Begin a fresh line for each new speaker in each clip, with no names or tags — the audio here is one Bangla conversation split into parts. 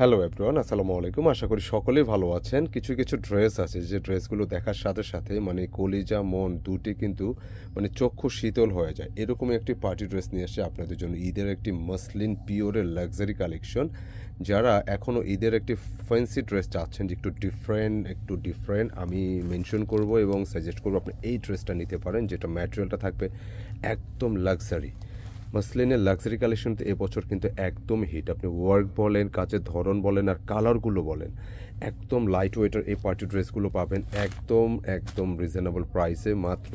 হ্যালো এভরিওয়ান, আসসালামু আলাইকুম। আশা করি সকলেই ভালো আছেন। কিছু কিছু ড্রেস আছে যে ড্রেসগুলো দেখার সাথে সাথে মানে কলিজা মন দুটি কিন্তু মানে চক্ষু শীতল হয়ে যায়। এরকমই একটি পার্টি ড্রেস নিয়ে এসে আপনাদের জন্য ঈদের একটি মসলিন পিওরের লাক্সারি কালেকশন। যারা এখনও ঈদের একটি ফ্যান্সি ড্রেস চাচ্ছেন যে একটু ডিফারেন্ট আমি মেনশন করব এবং সাজেস্ট করবো আপনি এই ড্রেসটা নিতে পারেন, যেটা ম্যাটেরিয়ালটা থাকবে একদম লাক্সারি। মসলিনের লাক্সারি কালেকশনতে এবছর কিন্তু একদম হিট। আপনি ওয়ার্ক বলেন, কাজের ধরন বলেন, আর কালারগুলো বলেন, একদম লাইট ওয়েটের এই পার্টি ড্রেসগুলো পাবেন একদম রিজনেবল প্রাইসে, মাত্র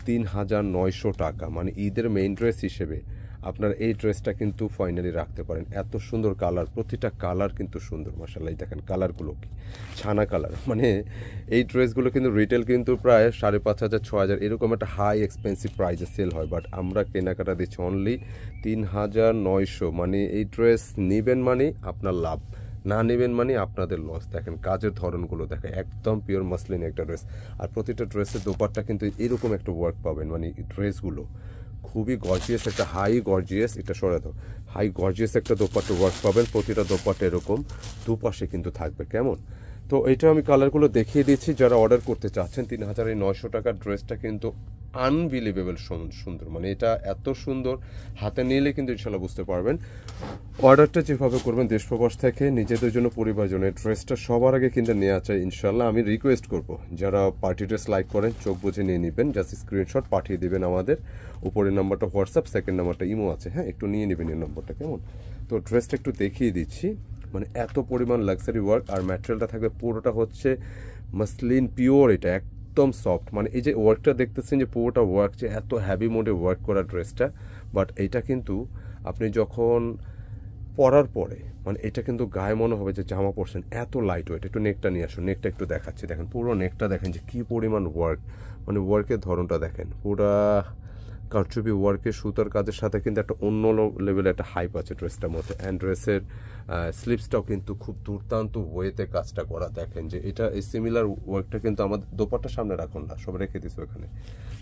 ৩,৯০০ টাকা। মানে ঈদের মেইন ড্রেস হিসেবে আপনার এই ড্রেসটা কিন্তু ফাইনালি রাখতে পারেন। এত সুন্দর কালার, প্রতিটা কালার কিন্তু সুন্দর। মাশাআল্লাহ, দেখেন কালারগুলো কি ছানা কালার। মানে এই ড্রেসগুলো কিন্তু রিটেল কিন্তু প্রায় ৫,৫০০ ৬,০০০ এরকম একটা হাই এক্সপেন্সিভ প্রাইসে সেল হয়, বাট আমরা কেনাকাটা দিচ্ছি অনলি ৩,৯০০। মানে এই ড্রেস নেবেন মানে আপনার লাভ, না নেবেন মানে আপনাদের লস। দেখেন কাজের ধরনগুলো দেখেন, একদম পিওর মাসলিন একটা ড্রেস। আর প্রতিটা ড্রেসের দোপাট্টা কিন্তু এরকম একটা ওয়ার্ক পাবেন। মানে ড্রেসগুলো খুবই গর্জিয়াস, একটা হাই গর্জিয়াস, এটা সরে দাও, হাই গর্জিয়াস একটা দোপাট্টা ওয়ার্ক পাবেন। প্রতিটা দোপাট্টা এরকম দুপাশে কিন্তু থাকবে। কেমন? তো এটা আমি কালারগুলো দেখিয়ে দিচ্ছি। যারা অর্ডার করতে চাচ্ছেন, ৩,৯০০ টাকার ড্রেসটা কিন্তু আনবিলিভেবল সুন্দর। মানে এটা এত সুন্দর, হাতে নিলে কিন্তু ইনশাল্লাহ বুঝতে পারবেন। অর্ডারটা যেভাবে করবেন দেশ প্রবাস থেকে, নিজেদের জন্য, পরিবারের জন্য, ড্রেসটা সবার আগে কিন্তু নেওয়া চাই ইনশাল্লাহ। আমি রিকোয়েস্ট করব যারা পার্টি ড্রেস লাইক করেন চোখ বুঝে নিয়ে নেবেন, জাস্ট স্ক্রিনশট পাঠিয়ে দেবেন আমাদের। উপরের নাম্বারটা হোয়াটসঅ্যাপ, সেকেন্ড নাম্বারটা ইমো আছে, হ্যাঁ একটু নিয়ে নেবেন এই নম্বরটা। কেমন? তো ড্রেসটা একটু দেখিয়ে দিচ্ছি। মানে এত পরিমাণ লাক্সারি ওয়ার্ক, আর ম্যাটেরিয়ালটা থাকবে পুরোটা হচ্ছে মাসলিন পিওর, এটা একদম সফট। মানে এই যে ওয়ার্কটা দেখতেছেন যে পুরোটা ওয়ার্ক, যে এত হ্যাভি মোডে ওয়ার্ক করা ড্রেসটা, বাট এটা কিন্তু আপনি যখন পরার পরে মানে এটা কিন্তু গায়ে মনে হবে যে জামা পরছেন, এত লাইট ওয়েট। একটু নেকটা নিয়ে আসুন, নেকটা একটু দেখাচ্ছি। দেখেন পুরো নেকটা দেখেন যে কী পরিমাণ ওয়ার্ক, মানে ওয়ার্কের ধরনটা দেখেন, পুরা কারচুপি ওয়ার্কের সুতার কাজের সাথে কিন্তু একটা অন্য লেভেলের একটা হাইপ আছে ড্রেসটার মধ্যে। অ্যান্ড ড্রেসের স্লিপসটাও কিন্তু খুব দুর্দান্ত ওয়েতে কাজটা করা। দেখেন যে এটা এই সিমিলার ওয়ার্কটা কিন্তু আমাদের দোপাট্টা সামনে রাখুন না, সব রেখে দিছো এখানে,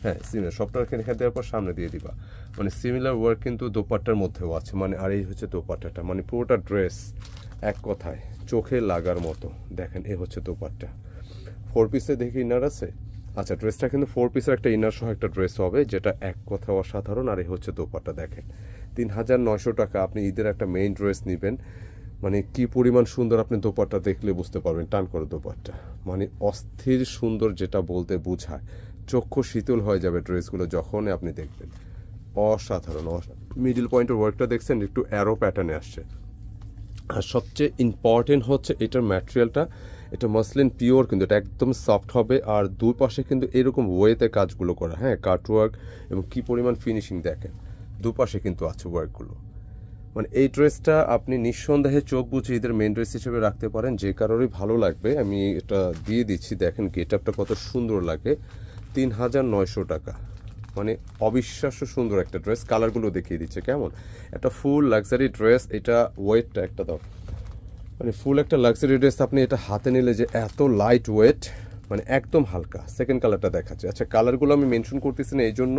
হ্যাঁ সিমিলার সবটা রেখে দেওয়ার পর সামনে দিয়ে দিবা। মানে সিমিলার ওয়ার্ক কিন্তু দোপাট্টার মধ্যেও আছে। মানে আর এই হচ্ছে দোপাট্টাটা, মানে পুরোটা ড্রেস এক কথায় চোখে লাগার মতো। দেখেন এ হচ্ছে দোপাট্টা। 4 পিসে দেখি ইনার আছে। আচ্ছা, ড্রেসটা কিন্তু 4 পিসের একটা ইনার সহ একটা ড্রেস হবে, যেটা এক কথা অসাধারণ। আর এই হচ্ছে দোপাট্টা। দেখেন ৩,৯০০ টাকা আপনি ঈদের একটা মেইন ড্রেস নেবেন, মানে কি পরিমাণ সুন্দর আপনি দোপাট্টা দেখলে বুঝতে পারবেন। টান করে দোপাট্টা, মানে অস্থির সুন্দর, যেটা বলতে বোঝায়। চক্ষু শীতল হয়ে যাবে ড্রেসগুলো যখন আপনি দেখবেন। অসাধারণ। মিডল পয়েন্টের ওয়ার্কটা দেখছেন, একটু অ্যারো প্যাটার্নে আসছে। আর সবচেয়ে ইম্পর্টেন্ট হচ্ছে এটার ম্যাটেরিয়ালটা, এটা মসলিন পিওর, কিন্তু এটা একদম সফট হবে। আর দুই পাশে কিন্তু এরকম ওয়েতে কাজগুলো করা, হ্যাঁ কাট ওয়ার্ক, এবং কি পরিমাণ ফিনিশিং দেখেন দুপাশে কিন্তু আছে ওয়ার্কগুলো। মানে এই ড্রেসটা আপনি নিঃসন্দেহে চোখ বুঝে ঈদের মেন ড্রেস হিসেবে রাখতে পারেন, যে কারোরই ভালো লাগবে। আমি এটা দিয়ে দিচ্ছি, দেখেন গেট আপটা কত সুন্দর লাগে। ৩,৯০০ টাকা, মানে অবিশ্বাস্য সুন্দর একটা ড্রেস। কালারগুলো দেখিয়ে দিচ্ছে। কেমন? একটা ফুল লাক্সারি ড্রেস। এটা ওয়েটটা একটা দাও, মানে ফুল একটা লাক্সারি ড্রেস। আপনি এটা হাতে নিলে যে এত লাইট ওয়েট, মানে একদম হালকা। সেকেন্ড কালারটা দেখাচ্ছে। আচ্ছা, কালারগুলো আমি মেনশন করতেছি না এই জন্য,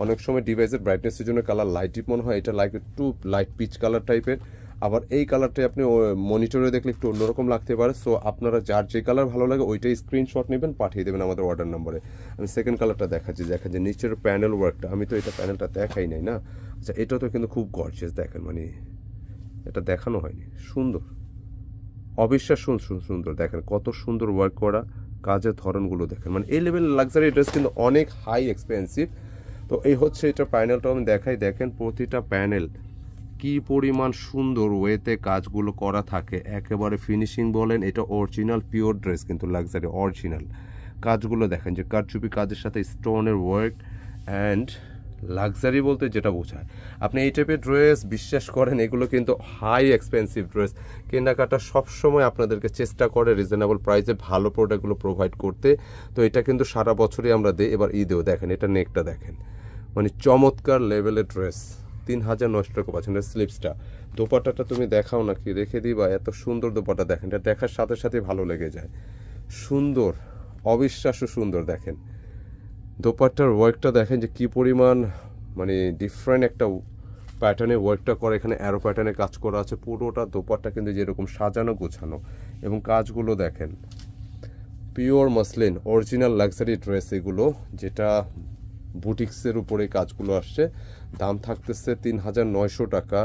অনেক সময় ডিভাইসের ব্রাইটনেসের জন্য কালার লাইট ডিপ মনে হয়, এটা লাইক একটু লাইট পিচ কালার টাইপের। আবার এই কালারটাই আপনি মনিটরে দেখলে একটু অন্যরকম লাগতে পারে। সো আপনারা যার যে কালার ভালো লাগে ওইটাই স্ক্রিনশট নেবেন, পাঠিয়ে দেবেন আমাদের অর্ডার নম্বরে। আমি সেকেন্ড কালারটা দেখাচ্ছি। দেখেন যে নিচের প্যানেল ওয়ার্কটা, আমি তো এটা প্যানেলটা দেখাই নাই না। আচ্ছা, এটা তো কিন্তু খুব গর্জিয়াস। দেখেন মানে এটা দেখানো হয়নি, সুন্দর, অবিশ্বাস সুন্দর। দেখেন কত সুন্দর ওয়ার্ক করা, কাজের ধরনগুলো দেখেন। মানে এই লেভেল লাক্সারি ড্রেস কিন্তু অনেক হাই এক্সপেন্সিভ। তো এই হচ্ছে এটা প্যানেলটা আমি দেখাই। দেখেন প্রতিটা প্যানেল কি পরিমাণ সুন্দর ওয়েতে কাজগুলো করা থাকে। একেবারে ফিনিশিং বলেন, এটা অরিজিনাল পিওর ড্রেস কিন্তু লাক্সারি অরিজিনাল। কাজগুলো দেখেন যে কারচুপি কাজের সাথে স্টোনের ওয়ার্ক। অ্যান্ড লাক্সারি বলতে যেটা বোঝায়, আপনি এই টাইপের ড্রেস বিশ্বাস করেন এগুলো কিন্তু হাই এক্সপেন্সিভ ড্রেস। কেনাকাটা সবসময় আপনাদেরকে চেষ্টা করে রিজনেবল প্রাইসে ভালো প্রোডাক্টগুলো প্রোভাইড করতে। তো এটা কিন্তু সারা বছরই আমরা দিই, এবার ঈদেও। দেখেন এটা নেকটা দেখেন, মানে চমৎকার লেভেলের ড্রেস। ৩,৯০০ টাকা পাচ্ছেন। স্লিপসটা, দোপাট্টাটা তুমি দেখাও নাকি, রেখে দিবা। এত সুন্দর দোপাট্টা দেখেন, এটা দেখার সাথে সাথে ভালো লেগে যায়। সুন্দর, অবিশ্বাস্য সুন্দর। দেখেন দোপাট্টার ওয়ার্কটা দেখেন যে কি পরিমাণ, মানে ডিফারেন্ট একটা প্যাটার্নে ওয়ার্কটা করা, এখানে অ্যারো প্যাটার্নে কাজ করা আছে, পুরোটা দোপাট্টা কিন্তু যেরকম সাজানো গোছানো, এবং কাজগুলো দেখেন pure muslin original luxury dress এগুলো, যেটা বুটিক্সের উপরে কাজগুলো আসছে। দাম থাকতেছে ৩,৯০০ টাকা।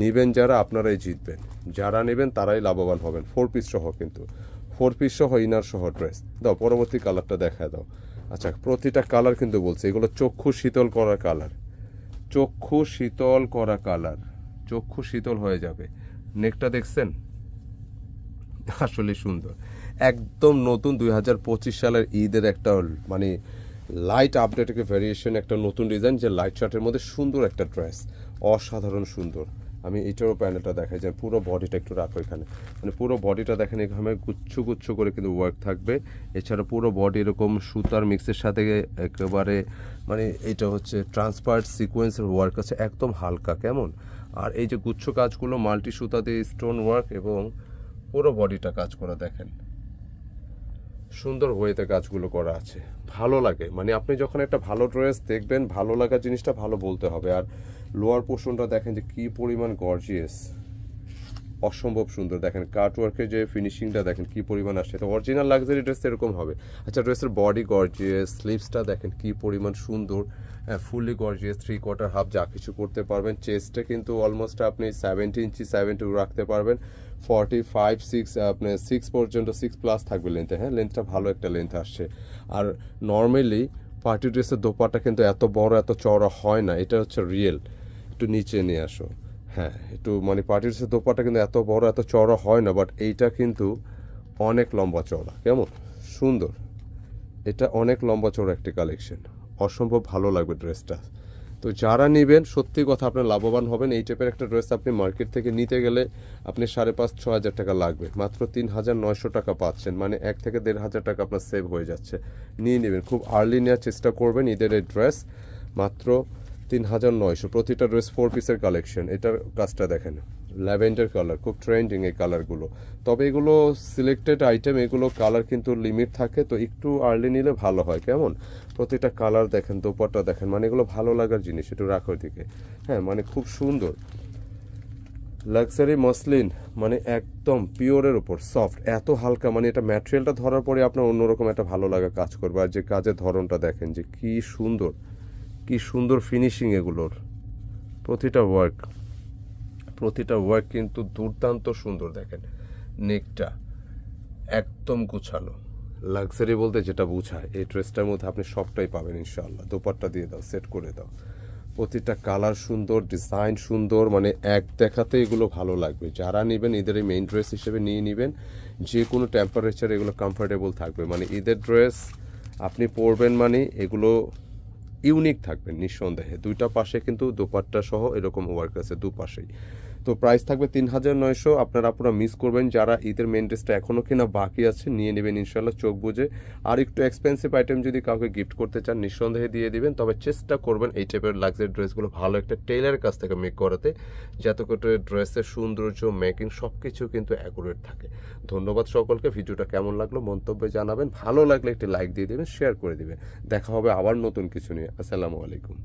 নেবেন যারা আপনারাই জিতবেন, যারা নেবেন তারাই লাভবান হবেন। 4 পিস সহ, কিন্তু 4 পিস সহ ইনার সহ ড্রেস। দাও পরবর্তী কালারটা দেখা দাও। আচ্ছা, প্রতিটা কালার কিন্তু বলছে এগুলো চক্ষু শীতল করা কালার, চক্ষু শীতল করা কালার, চক্ষু শীতল হয়ে যাবে। নেকটা দেখছেন, আসলে সুন্দর, একদম নতুন 2025 সালের ঈদের একটা মানে লাইট আপডেট ভ্যারিয়েশন, একটা নতুন ডিজাইন, যে লাইট শার্টের মধ্যে সুন্দর একটা ড্রেস, অসাধারণ সুন্দর। আমি এটারও প্যানেলটা দেখাই, যে পুরো বডিটা একটু রাখো এখানে, মানে পুরো বডিটা দেখেন এখানে গুচ্ছ গুচ্ছ করে কিন্তু ওয়ার্ক থাকবে। এছাড়া পুরো বডি এরকম সুতার মিক্সের সাথে একেবারে মানে এটা হচ্ছে ট্রান্সপারেন্ট সিকোয়েন্সের ওয়ার্ক আছে, একদম হালকা কেমন। আর এই যে গুচ্ছ কাজগুলো মাল্টি সুতা দিয়ে স্টোন ওয়ার্ক, এবং পুরো বডিটা কাজ করা দেখেন সুন্দর ওয়েতে কাজগুলো করা আছে, ভালো লাগে। মানে আপনি যখন একটা ভালো ড্রেস দেখবেন, ভালো লাগা জিনিসটা ভালো বলতে হবে। আর লোয়ার পোর্শনটা দেখেন যে কি পরিমাণ গর্জিয়াস, অসম্ভব সুন্দর। দেখেন কাটওয়ার্কের যে ফিনিশিংটা দেখেন কি পরিমাণ আসছে, তো অরিজিনাল লাক্সারি ড্রেস এরকম হবে। আচ্ছা, ড্রেসের বডি গর্জিয়াস, স্লিভসটা দেখেন কি পরিমাণ সুন্দর, হ্যাঁ ফুললি গর্জিয়াস, 3/4 হাফ যা কিছু করতে পারবেন। চেস্টে কিন্তু অলমোস্ট আপনি 70 ইঞ্চি 70 রাখতে পারবেন। 45, 6 আপনি 6 পর্যন্ত 6+ থাকবে লেন্থে, হ্যাঁ লেন্থটা ভালো একটা লেন্থ আসছে। আর নর্মালি পার্টি ড্রেসের দোপাট্টা কিন্তু এত বড় এত চওড়া হয় না, এটা হচ্ছে রিয়েল। একটু নিচে নিয়ে আসো, হ্যাঁ একটু মানে পার্টি ড্রেসের দোপাট্টা কিন্তু এত বড় এত চওড়া হয় না, বাট এইটা কিন্তু অনেক লম্বা চওড়া, কেমন সুন্দর। এটা অনেক লম্বা চওড়া একটি কালেকশন, অসম্ভব ভালো লাগবে ড্রেসটা। তো যারা নেবেন সত্যি কথা আপনার লাভবান হবেন। এই টাইপের একটা ড্রেস আপনি মার্কেট থেকে নিতে গেলে আপনি 5,500-6 হাজার টাকা লাগবে, মাত্র 3,900 টাকা পাচ্ছেন, মানে 1 থেকে 1,500 টাকা আপনার সেভ হয়ে যাচ্ছে। নিয়ে নেবেন, খুব আর্লি নেওয়ার চেষ্টা করবেন। ঈদের এই ড্রেস মাত্র 3,900, প্রতিটা ড্রেস 4 পিসের কালেকশন। এটার কাজটা দেখেন, ল্যাভেন্ডার কালার, খুব ট্রেন্ডিং এই কালারগুলো। তবে এগুলো সিলেক্টেড আইটেম, এগুলো কালার কিন্তু লিমিট থাকে, তো একটু আর্লি নিলে ভালো হয় কেমন। প্রতিটা কালার দেখেন, দোপাট্টা দেখেন, মানে এগুলো ভালো লাগার জিনিস, একটু রাখো দিকে, হ্যাঁ মানে খুব সুন্দর লাক্সারি মসলিন, মানে একদম পিওরের উপর সফট, এত হালকা, মানে এটা ম্যাটেরিয়ালটা ধরার পরে আপনার অন্যরকম একটা ভালো লাগা কাজ করবে। আর যে কাজের ধরনটা দেখেন যে কি সুন্দর, কি সুন্দর ফিনিশিং এগুলোর, প্রতিটা ওয়ার্ক কিন্তু দুর্দান্ত সুন্দর। দেখেন নেকটা একদম গুছানো, লাক্সারি বলতে যেটা বোঝায় এই ড্রেসটার মধ্যে আপনি সবটাই পাবেন ইনশাআল্লাহ। দোপাট্টা দিয়ে দাও, সেট করে দাও, প্রতিটা কালার সুন্দর, ডিজাইন সুন্দর, মানে এক দেখাতে এগুলো ভালো লাগবে। যারা নেবেন ঈদের এই মেইন ড্রেস হিসেবে নিয়ে নেবেন, যে কোনো টেম্পারেচার এগুলো কমফোর্টেবল থাকবে। মানে ঈদের ড্রেস আপনি পরবেন মানে এগুলো ইউনিক থাকবেন নিঃসন্দেহে। দুইটা পাশে কিন্তু দোপাট্টা সহ এরকম ওয়ার্ক আছে দুপাশেই। তো প্রাইস থাকবে 3,900। আপনারা পুরো মিস করবেন। যারা ঈদের মেন ড্রেসটা এখনও কিনা বাকি আছে নিয়ে নেবেন ইনশাল্লাহ চোখ বুঝে। আর একটু এক্সপেন্সিভ আইটেম যদি কাউকে গিফট করতে চান নিঃসন্দেহে দিয়ে দিবেন, তবে চেষ্টা করবেন এই টাইপের লাক্সারি ড্রেসগুলো ভালো একটা টেইলারের কাছ থেকে মেক করাতে, যাতে করে ড্রেসের সৌন্দর্য মেকিং সব কিছু কিন্তু অ্যাকুরেট থাকে। ধন্যবাদ সকলকে। ভিডিওটা কেমন লাগলো মন্তব্যে জানাবেন, ভালো লাগলে একটি লাইক দিয়ে দেবেন, শেয়ার করে দিবেন। দেখা হবে আবার নতুন কিছু নিয়ে। আসসালামু আলাইকুম।